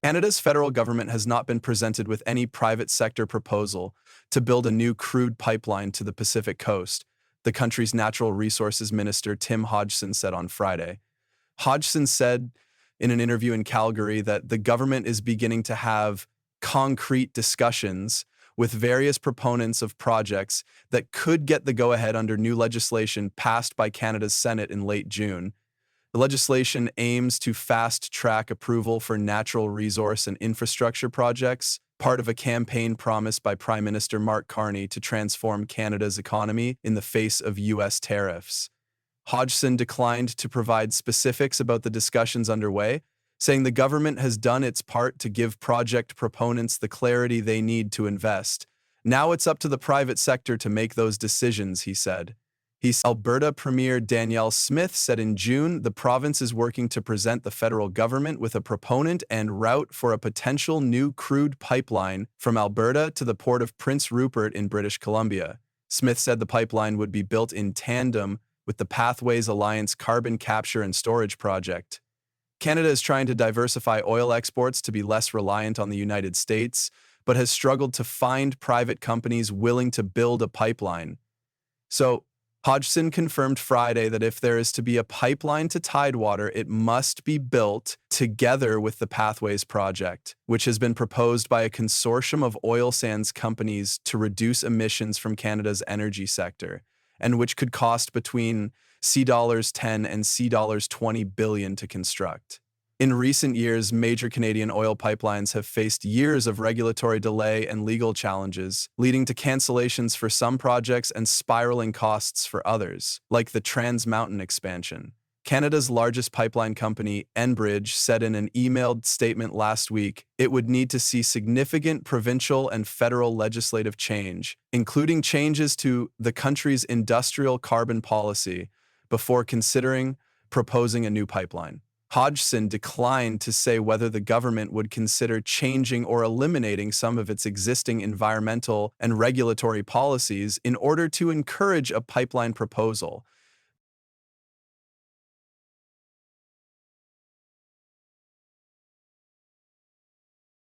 Canada's federal government has not been presented with any private sector proposal to build a new crude pipeline to the Pacific coast, the country's natural resources minister Tim Hodgson said on Friday. Hodgson said in an interview in Calgary that the government is beginning to have concrete discussions with various proponents of projects that could get the go-ahead under new legislation passed by Canada's Senate in late June. The legislation aims to fast-track approval for natural resource and infrastructure projects, part of a campaign promise by Prime Minister Mark Carney to transform Canada's economy in the face of U.S. tariffs. Hodgson declined to provide specifics about the discussions underway, saying the government has done its part to give project proponents the clarity they need to invest. Now it's up to the private sector to make those decisions, he said. Alberta Premier Danielle Smith said in June the province is working to present the federal government with a proponent and route for a potential new crude pipeline from Alberta to the port of Prince Rupert in British Columbia. Smith said the pipeline would be built in tandem with the Pathways Alliance carbon capture and storage project. Canada is trying to diversify oil exports to be less reliant on the United States, but has struggled to find private companies willing to build a pipeline. So, Hodgson confirmed Friday that if there is to be a pipeline to Tidewater, it must be built together with the Pathways project, which has been proposed by a consortium of oil sands companies to reduce emissions from Canada's energy sector, and which could cost between $10 and $20 billion to construct. In recent years, major Canadian oil pipelines have faced years of regulatory delay and legal challenges, leading to cancellations for some projects and spiraling costs for others, like the Trans Mountain expansion. Canada's largest pipeline company, Enbridge, said in an emailed statement last week it would need to see significant provincial and federal legislative change, including changes to the country's industrial carbon policy, before considering proposing a new pipeline. Hodgson declined to say whether the government would consider changing or eliminating some of its existing environmental and regulatory policies in order to encourage a pipeline proposal,